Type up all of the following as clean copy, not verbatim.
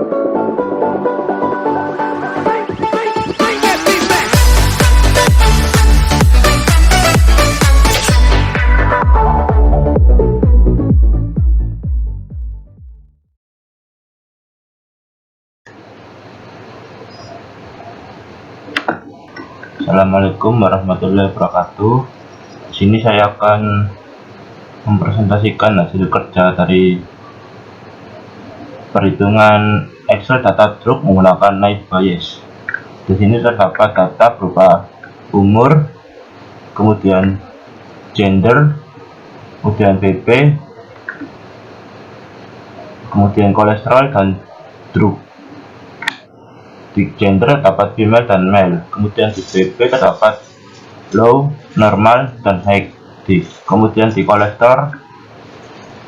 Assalamualaikum warahmatullahi wabarakatuh. Di sini saya akan mempresentasikan hasil kerja dari perhitungan Excel data truk menggunakan Naive Bayes. Di sini terdapat data berupa umur, kemudian gender, kemudian BP, kemudian kolesterol dan truk. Di gender terdapat female dan male, kemudian di BP terdapat low, normal, dan high. Kemudian di kolesterol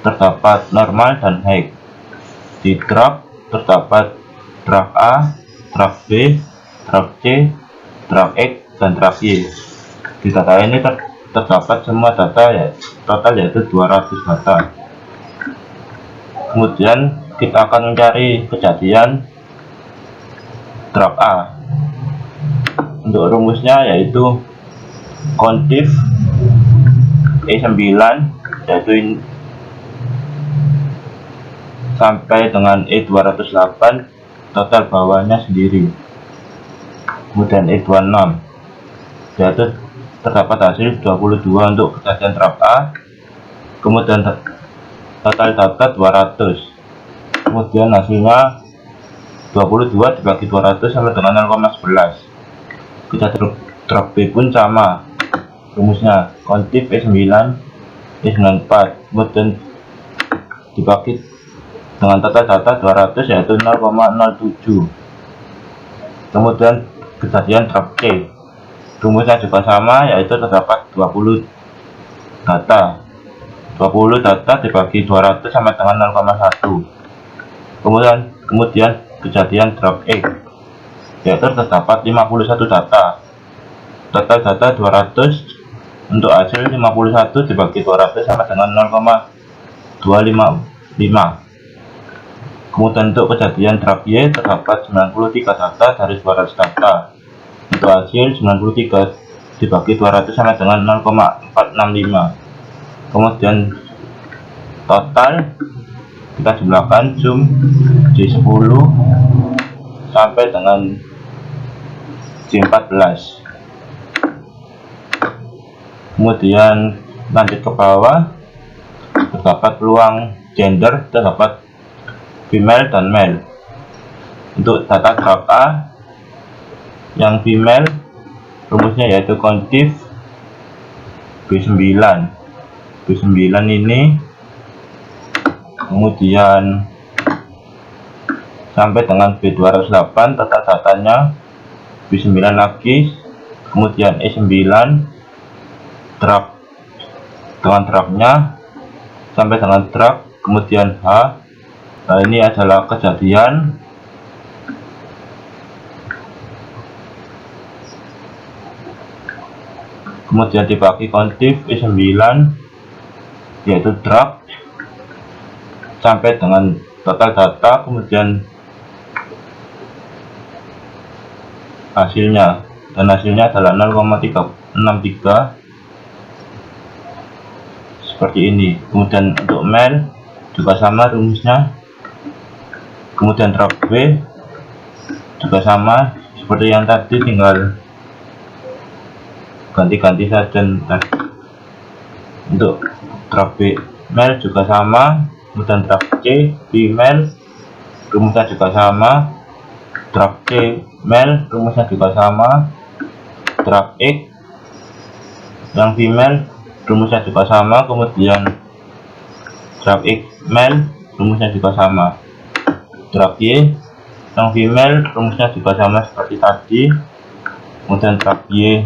terdapat normal dan high. Di drug terdapat drug A, drug B, drug C, drug X, dan drug Y. Di data ini terdapat semua data total yaitu 200 data. Kemudian kita akan mencari kejadian drug A. Untuk rumusnya yaitu kontif E9 yaitu sampai dengan E208 total bawahnya sendiri. Kemudian E26 yaitu terdapat hasil 22 untuk kejadian drug A. Kemudian total data 200. Kemudian hasilnya 22 dibagi 200 sama dengan 0,11. Kejadian drug B pun sama. Rumusnya kontif E9 E94 kemudian dibagi dengan total data 200 yaitu 0,07. Kemudian kejadian drug C, rumusnya juga sama yaitu terdapat 20 data. 20 data dibagi 200 sama dengan 0,1. Kemudian kejadian drug E yaitu terdapat 51 data. Total data 200 untuk hasil 51 dibagi 200 sama dengan 0,255. Kemudian untuk kejadian drug Y terdapat 93 data dari 200 data. Untuk hasil 93 dibagi 200 sama dengan 0,465. Kemudian total kita jumlahkan sum J10 sampai dengan J14. Kemudian lanjut ke bawah, terdapat peluang gender, terdapat female dan male. Untuk data drug A yang female, rumusnya yaitu kontif B9. B9 ini kemudian sampai dengan B208 total datanya, B9 lagi, kemudian E9 drug dengan drugnya sampai dengan drug, kemudian H. Nah, ini adalah kejadian kemudian dibagi kontif E9 yaitu drug sampai dengan total data, kemudian hasilnya, dan hasilnya adalah 0,363 seperti ini. Kemudian untuk male juga sama rumusnya. Kemudian drug B juga sama seperti yang tadi, tinggal ganti-ganti saja. Untuk drug B male juga sama. Kemudian drug C female rumusnya juga sama. Drug C male rumusnya juga sama. Drug X yang female rumusnya juga sama. Kemudian drug X male rumusnya juga sama. Drug Y yang female rumusnya juga sama seperti tadi. Kemudian drug Y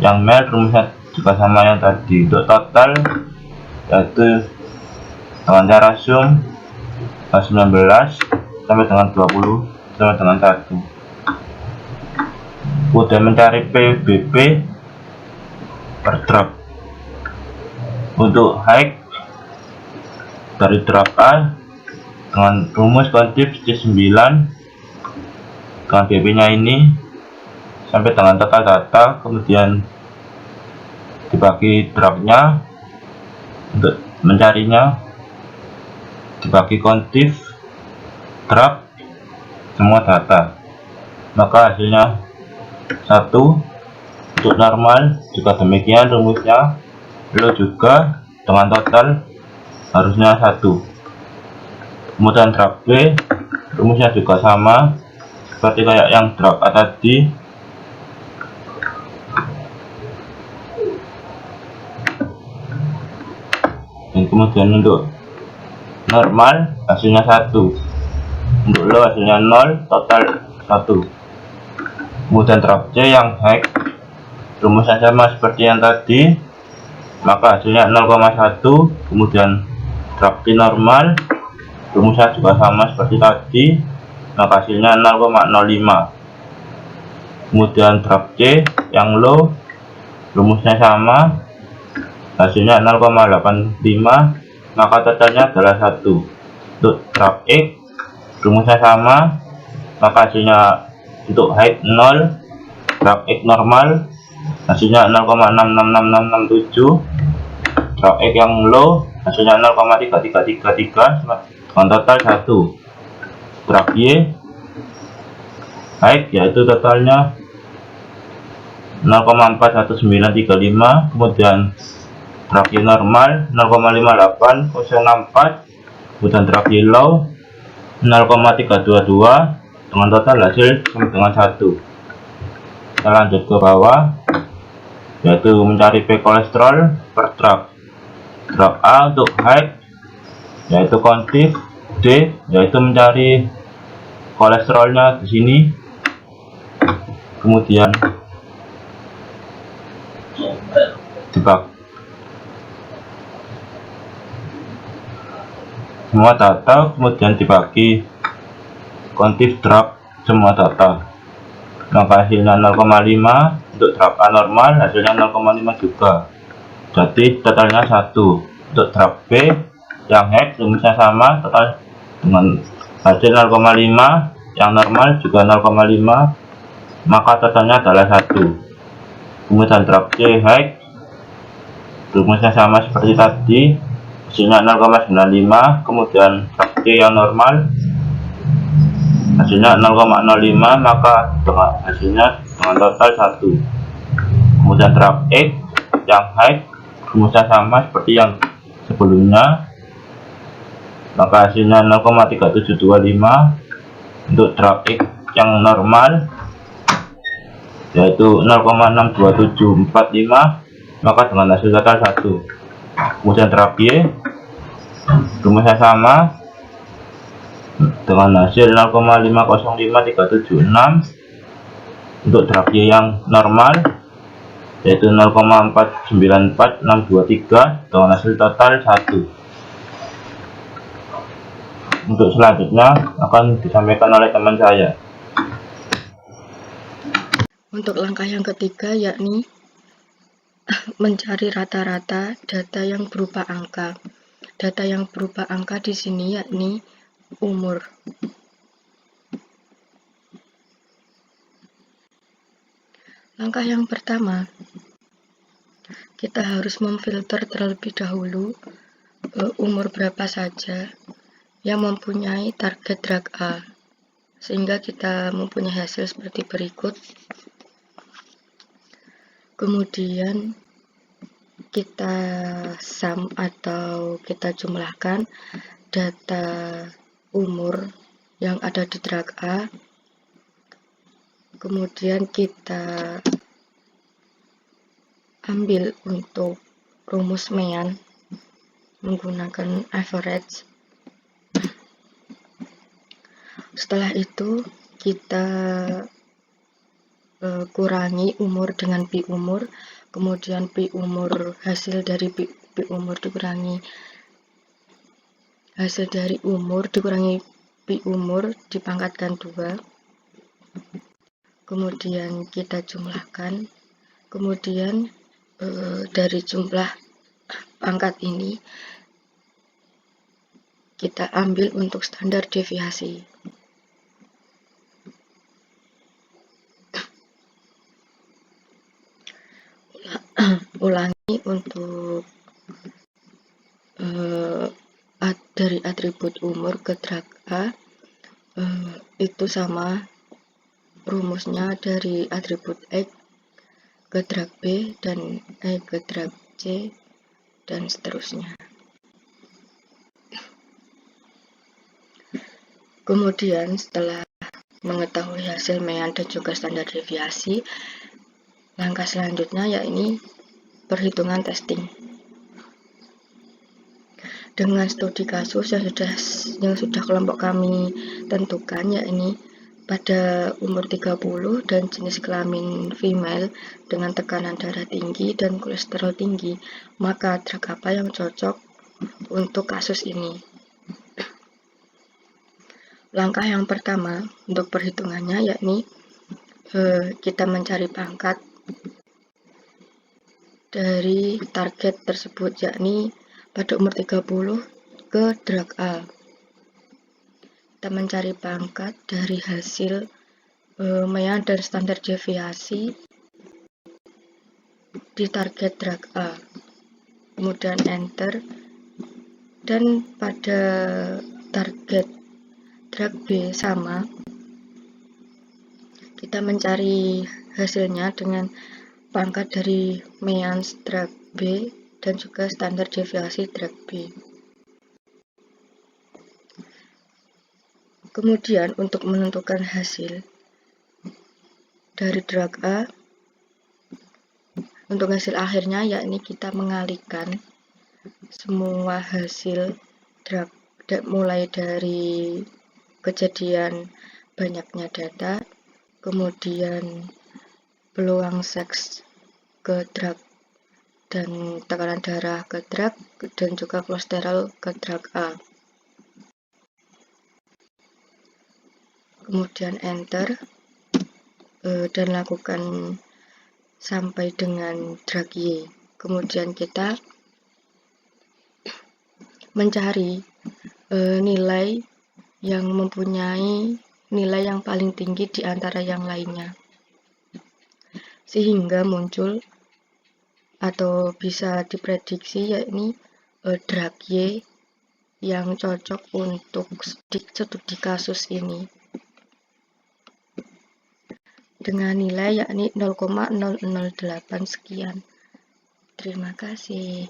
yang male rumusnya juga sama yang tadi. Untuk total yaitu dengan cara sum 19 sampai dengan 20 sama dengan 1. Kemudian mencari PBB per drug. Untuk high dari drug A dengan rumus kontif C9 dengan BP nya ini sampai dengan total data, kemudian dibagi drag-nya untuk mencarinya, dibagi kontif drag semua data, maka hasilnya 1. Untuk normal juga demikian rumusnya, lo juga dengan total harusnya 1. Kemudian drag B rumusnya juga sama seperti kayak yang drag A tadi, dan kemudian untuk normal hasilnya 1, untuk lo hasilnya 0, total 1. Kemudian drag C yang high rumusnya sama seperti yang tadi, maka hasilnya 0,1. Kemudian drag D normal rumusnya juga sama seperti tadi, maka hasilnya 0,05. Kemudian drag C yang low rumusnya sama, hasilnya 0,85, maka totalnya adalah 1. Untuk drag X rumusnya sama, maka hasilnya untuk height 0, drag X normal hasilnya 0,666667, drag X yang low hasilnya 0,3333 dengan total 1. Drag Y height yaitu totalnya 0,41935, kemudian drag Y normal 0,58064, kemudian drag Y low 0,322 dengan total hasil sama dengan 1. Kita lanjut ke bawah, yaitu mencari P kolesterol per drag. Drag A untuk height yaitu kontif, D yaitu mencari kolesterolnya di sini, kemudian dibagi semua data, kemudian dibagi kontif drag semua data, maka hasilnya 0,5. Untuk drag A normal hasilnya 0,5 juga, jadi totalnya 1. Untuk drag B yang head rumusnya sama, total dengan hasil 0,5, yang normal juga 0,5, maka totalnya adalah 1. Kemudian drag C height rumusnya sama seperti tadi, hasilnya 0,95, kemudian drag C yang normal hasilnya 0,05, maka dengan hasilnya dengan total 1. Kemudian drag X yang height rumusnya sama seperti yang sebelumnya, maka hasilnya 0,3725. Untuk drag X yang normal yaitu 0,62745, maka dengan hasil total 1. Kemudian drag Y rumusnya sama dengan hasil 0,505376. Untuk drag Y yang normal yaitu 0,494623 dengan hasil total 1. Untuk selanjutnya akan disampaikan oleh teman saya. Untuk langkah yang ketiga yakni mencari rata-rata data yang berupa angka. Data yang berupa angka di sini yakni umur. Langkah yang pertama, kita harus memfilter terlebih dahulu umur berapa saja yang mempunyai target drag A, sehingga kita mempunyai hasil seperti berikut. Kemudian kita sum atau kita jumlahkan data umur yang ada di drag A, kemudian kita ambil untuk rumus Mean menggunakan average. Setelah itu kita kurangi umur dengan pi umur, kemudian pi umur hasil dari pi umur dikurangi hasil dari umur dikurangi pi umur dipangkatkan 2, kemudian kita jumlahkan, kemudian dari jumlah pangkat ini kita ambil untuk standar deviasi. Ulangi untuk dari atribut umur ke drag A, itu sama rumusnya dari atribut X ke drag B dan ke drag C dan seterusnya. Kemudian setelah mengetahui hasil mean dan juga standar deviasi, langkah selanjutnya yakni perhitungan testing. Dengan studi kasus yang sudah kelompok kami tentukan, yakni pada umur 30 dan jenis kelamin female dengan tekanan darah tinggi dan kolesterol tinggi, maka drug apa yang cocok untuk kasus ini? Langkah yang pertama untuk perhitungannya yakni kita mencari pangkat dari target tersebut, yakni pada umur 30 ke drag A. Kita mencari pangkat dari hasil mean dan standar deviasi di target drag A. Kemudian enter, dan pada target drag B sama, kita mencari hasilnya dengan pangkat dari mean drag B dan juga standar deviasi drag B. Kemudian untuk menentukan hasil dari drag A, untuk hasil akhirnya yakni kita mengalihkan semua hasil drag mulai dari kejadian banyaknya data, kemudian peluang seks ke drag dan tekanan darah ke drag dan juga kolesterol ke drag A. Kemudian enter dan lakukan sampai dengan drag Y. Kemudian kita mencari nilai yang mempunyai nilai yang paling tinggi di antara yang lainnya, sehingga muncul atau bisa diprediksi yakni drag Y yang cocok untuk studi kasus ini dengan nilai yakni 0,008 sekian. Terima kasih.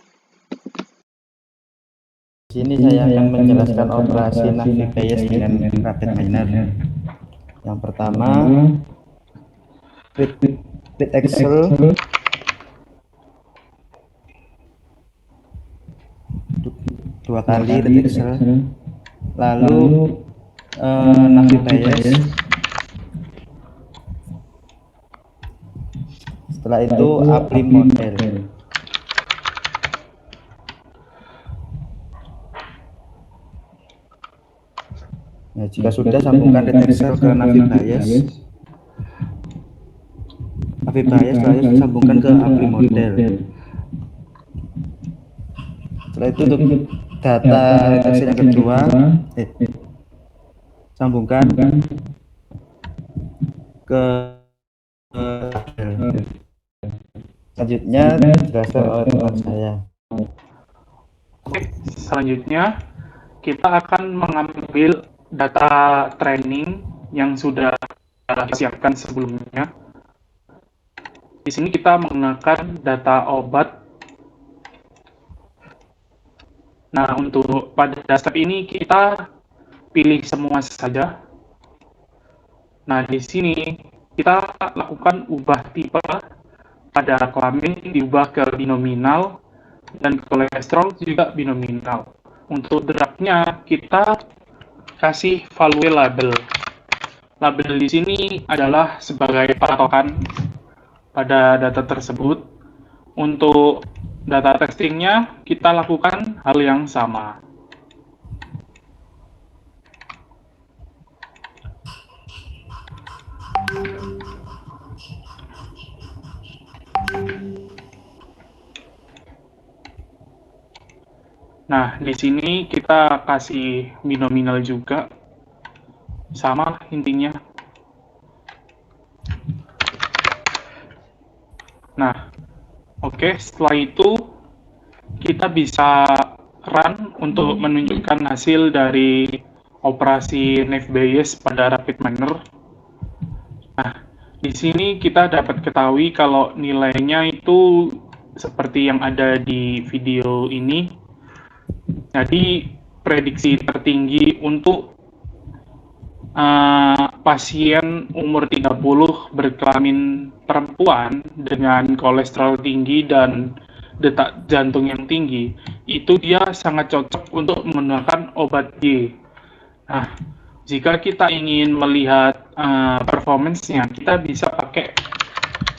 Di sini saya akan menjelaskan operasi Navi Bayes dengan rapid miner. Yang pertama, read Excel dua kali read Excel, lalu Navi Bayes. Setelah itu apply model. Nah, jika sudah, sambungkan read Excel ke Navi Bayes. Navi Bayes lalu sambungkan ke apply model. Setelah itu untuk data read Excel yang kedua, sambungkan ke selanjutnya dijelaskan oleh teman saya. Selanjutnya kita akan mengambil data training yang sudah disiapkan sebelumnya. Di sini kita menggunakan data obat. Nah, untuk pada step ini kita pilih semua saja. Nah, di sini kita lakukan ubah tipe pada kelamin diubah ke binominal dan kolesterol juga binominal. Untuk drugnya kita kasih value label. Label di sini adalah sebagai patokan pada data tersebut. Untuk data testingnya kita lakukan hal yang sama. Nah, di sini kita kasih binominal juga, sama intinya. Nah, oke, setelah itu kita bisa run untuk menunjukkan hasil dari operasi Naive Bayes pada Rapid Miner. Nah, di sini kita dapat ketahui kalau nilainya itu seperti yang ada di video ini. Jadi prediksi tertinggi untuk pasien umur 30 berkelamin perempuan dengan kolesterol tinggi dan detak jantung yang tinggi, itu dia sangat cocok untuk menggunakan obat Y. Nah, jika kita ingin melihat performance-nya, kita bisa pakai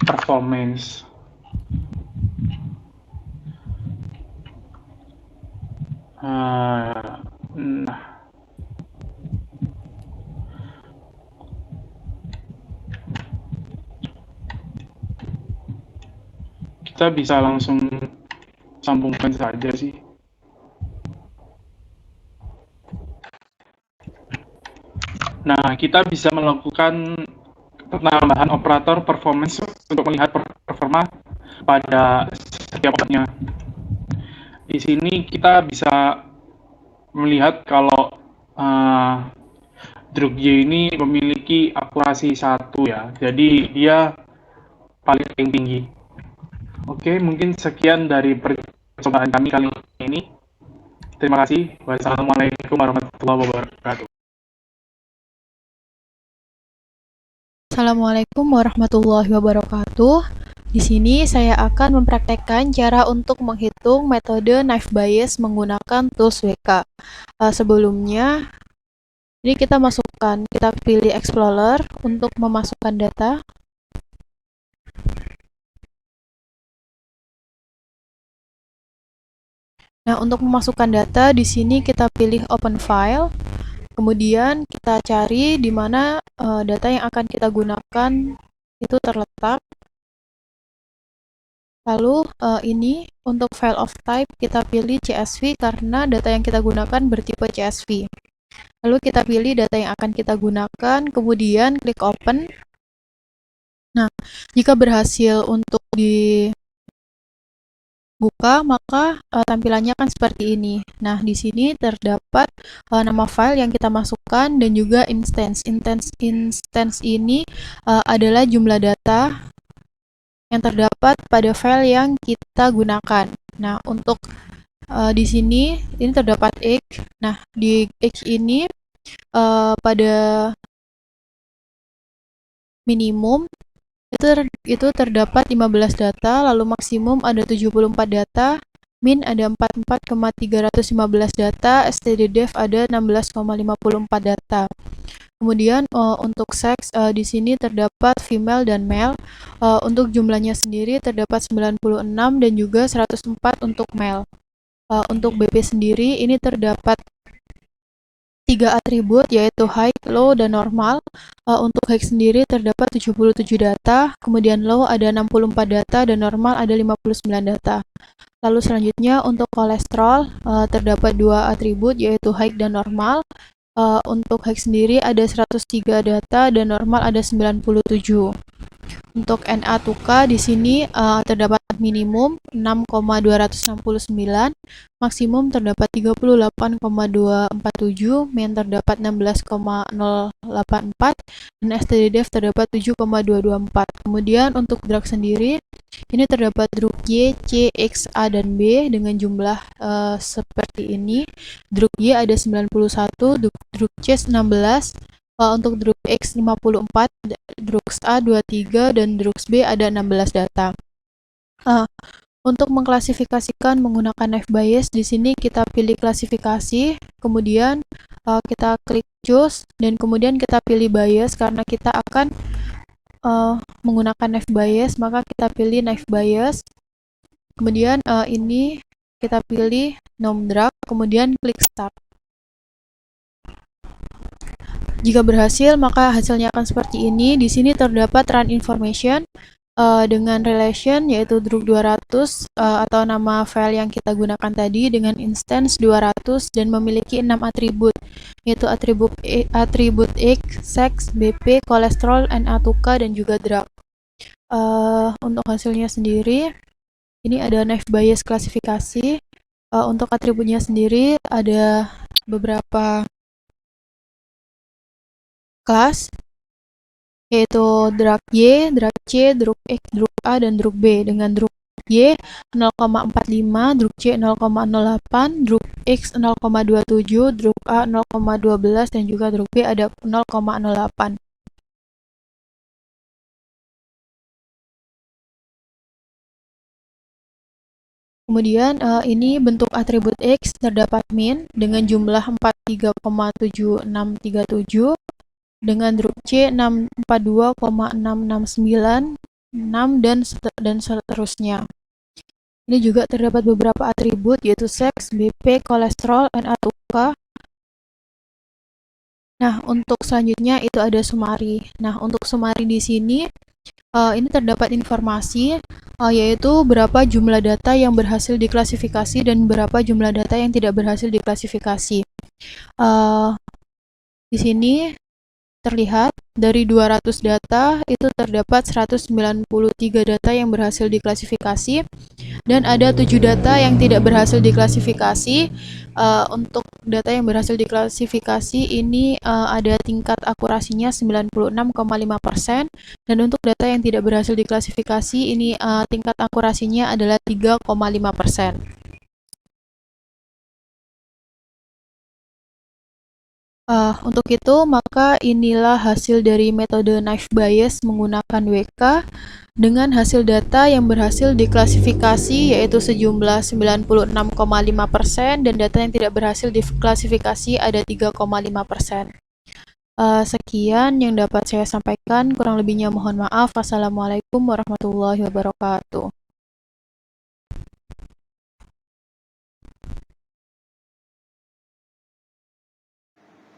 performance. Nah, kita bisa langsung sambungkan saja sih. Nah, kita bisa melakukan penambahan operator performance untuk melihat performa pada setiap obatnya. Di sini kita bisa melihat kalau drug Y ini memiliki akurasi 1 ya, jadi dia paling tinggi. Oke, mungkin sekian dari percobaan kami kali ini. Terima kasih. Wassalamualaikum warahmatullahi wabarakatuh. Assalamualaikum warahmatullahi wabarakatuh. Di sini saya akan mempraktekkan cara untuk menghitung metode Naive Bayes menggunakan tools WK. Sebelumnya, ini kita pilih Explorer untuk memasukkan data. Nah, untuk memasukkan data di sini kita pilih Open File. Kemudian kita cari di mana data yang akan kita gunakan itu terletak. Lalu ini untuk file of type kita pilih CSV karena data yang kita gunakan bertipe CSV. Lalu kita pilih data yang akan kita gunakan, kemudian klik open. Nah, jika berhasil untuk dibuka, maka tampilannya akan seperti ini. Nah, di sini terdapat nama file yang kita masukkan dan juga instance. Instance ini adalah jumlah data yang terdapat pada file yang kita gunakan. Nah, untuk di sini ini terdapat X. Nah, di X ini pada minimum itu terdapat 15 data, lalu maksimum ada 74 data, min ada 44,315 data, stddev ada 16,54 data. Kemudian untuk seks di sini terdapat female dan male. Untuk jumlahnya sendiri terdapat 96 dan juga 104 untuk male. Untuk BP sendiri ini terdapat 3 atribut yaitu high, low, dan normal. Untuk high sendiri terdapat 77 data, kemudian low ada 64 data dan normal ada 59 data. Lalu selanjutnya untuk kolesterol terdapat 2 atribut yaitu high dan normal. Untuk high sendiri ada 103 data dan normal ada 97. Untuk Na2K di sini terdapat minimum 6,269, maksimum terdapat 38,247, min terdapat 16,084, dan stddev terdapat 7,224. Kemudian untuk drug sendiri ini terdapat drug Y, C, X, A, dan B dengan jumlah seperti ini. Drug Y ada 91, drug C 16, untuk drug X 54, drug A 23, dan drug B ada 16 data. Untuk mengklasifikasikan menggunakan Naive Bayes, di sini kita pilih klasifikasi, kemudian kita klik choose, dan kemudian kita pilih Bayes karena kita akan menggunakan Naive Bayes, maka kita pilih Naive Bayes. Kemudian ini kita pilih nom drug, kemudian klik start. Jika berhasil, maka hasilnya akan seperti ini. Di sini terdapat run information. dengan relation yaitu druk 200 atau nama file yang kita gunakan tadi dengan instance 200 dan memiliki 6 atribut yaitu atribut X, sex, BP, kolesterol, Na2K dan juga drug. Untuk hasilnya sendiri ini ada naive Bayes klasifikasi. Untuk atributnya sendiri ada beberapa kelas yaitu drug Y, drug C, drug X, drug A, dan drug B. Dengan drug Y 0,45, drug C 0,08, drug X 0,27, drug A 0,12, dan juga drug B ada 0,08. Kemudian ini bentuk atribut X terdapat min dengan jumlah 43,7637, dengan druk C 642,669, 6 dan seterusnya. Ini juga terdapat beberapa atribut yaitu seks, BP, kolesterol, Na2K. Nah, untuk selanjutnya itu ada sumari. Nah, untuk sumari di sini ini terdapat informasi yaitu berapa jumlah data yang berhasil diklasifikasi dan berapa jumlah data yang tidak berhasil diklasifikasi. Di sini terlihat dari 200 data itu terdapat 193 data yang berhasil diklasifikasi dan ada 7 data yang tidak berhasil diklasifikasi. Untuk data yang berhasil diklasifikasi ini ada tingkat akurasinya 96,5% dan untuk data yang tidak berhasil diklasifikasi ini tingkat akurasinya adalah 3,5%. Untuk itu, maka inilah hasil dari metode naive Bayes menggunakan WK dengan hasil data yang berhasil diklasifikasi yaitu sejumlah 96,5% dan data yang tidak berhasil diklasifikasi ada 3,5%. Sekian yang dapat saya sampaikan, kurang lebihnya mohon maaf. Wassalamualaikum warahmatullahi wabarakatuh.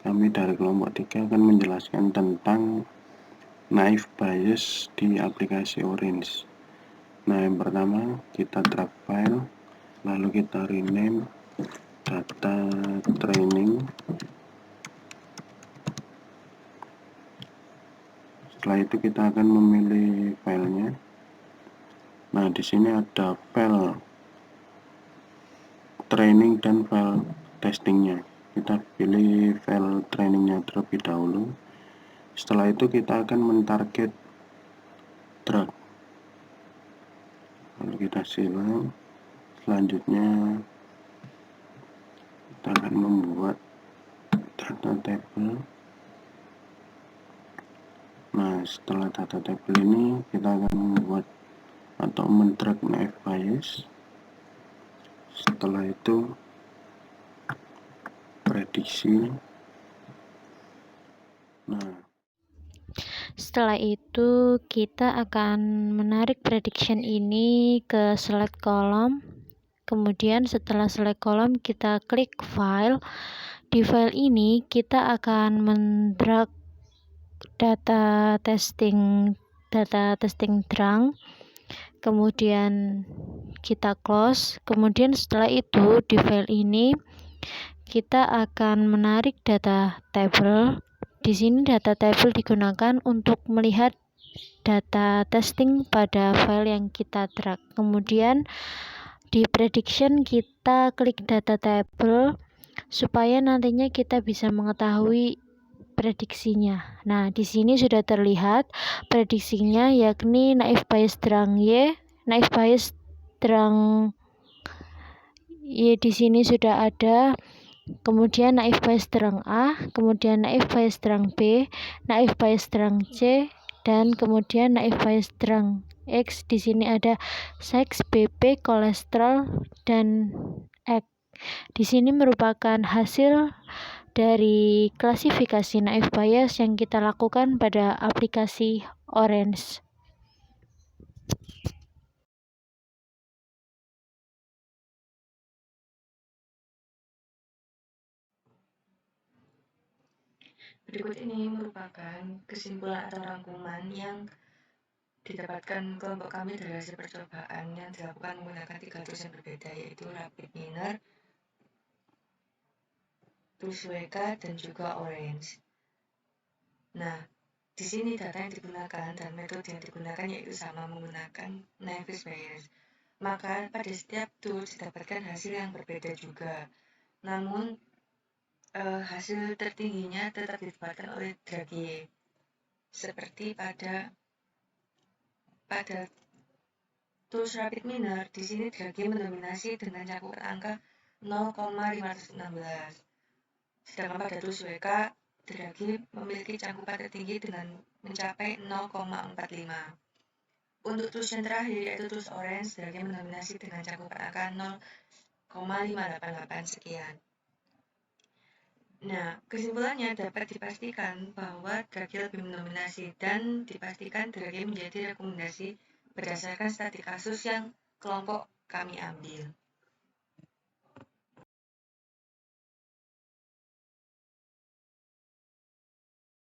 Kami dari kelompok 3 akan menjelaskan tentang naive Bayes di aplikasi Orange. Nah, yang pertama kita drag file, lalu kita rename data training. Setelah itu kita akan memilih filenya. Nah, di sini ada file training dan file testingnya. Kita pilih file trainingnya terlebih dahulu. Setelah itu kita akan mentarget drag. Lalu kita silang. Selanjutnya kita akan membuat data table. Nah, setelah data table ini kita akan membuat atau mendrag naive Bayes. Setelah itu prediksi. Nah, setelah itu kita akan menarik prediction ini ke select column. Kemudian setelah select column kita klik file. Di file ini kita akan mendrag data testing trunk. Kemudian kita close. Kemudian setelah itu di file ini kita akan menarik data table. Di sini data table digunakan untuk melihat data testing pada file yang kita drag. Kemudian di prediction kita klik data table supaya nantinya kita bisa mengetahui prediksinya. Nah, di sini sudah terlihat prediksinya yakni naive Bayes drang Y, naive Bayes drang Y di sini sudah ada. Kemudian naive Bayes drang A, kemudian naive Bayes drang B, naive Bayes drang C, dan kemudian naive Bayes drang X. Di sini ada seks, BP, kolesterol, dan X. Di sini merupakan hasil dari klasifikasi naive Bayes yang kita lakukan pada aplikasi Orange. Berikut ini merupakan kesimpulan atau rangkuman yang didapatkan kelompok kami dari hasil percobaan yang dilakukan menggunakan 3 tools yang berbeda, yaitu Rapid Miner, tools WK, dan juga Orange. Nah, di sini data yang digunakan dan metode yang digunakan yaitu sama, menggunakan Navis Bayes. Maka pada setiap tools didapatkan hasil yang berbeda juga. Namun hasil tertingginya tetap didapatkan oleh Dragie. Seperti pada tools Rapid Miner, di sini Dragie mendominasi dengan cakupan angka 0,516. Sedangkan pada tools WK, Dragie memiliki cakupan tertinggi dengan mencapai 0,45. Untuk tools yang terakhir, yaitu tools Orange, Dragie mendominasi dengan cakupan angka 0,588 sekian. Nah, kesimpulannya dapat dipastikan bahwa Dragie lebih mendominasi dan dipastikan Dragie menjadi rekomendasi berdasarkan studi kasus yang kelompok kami ambil.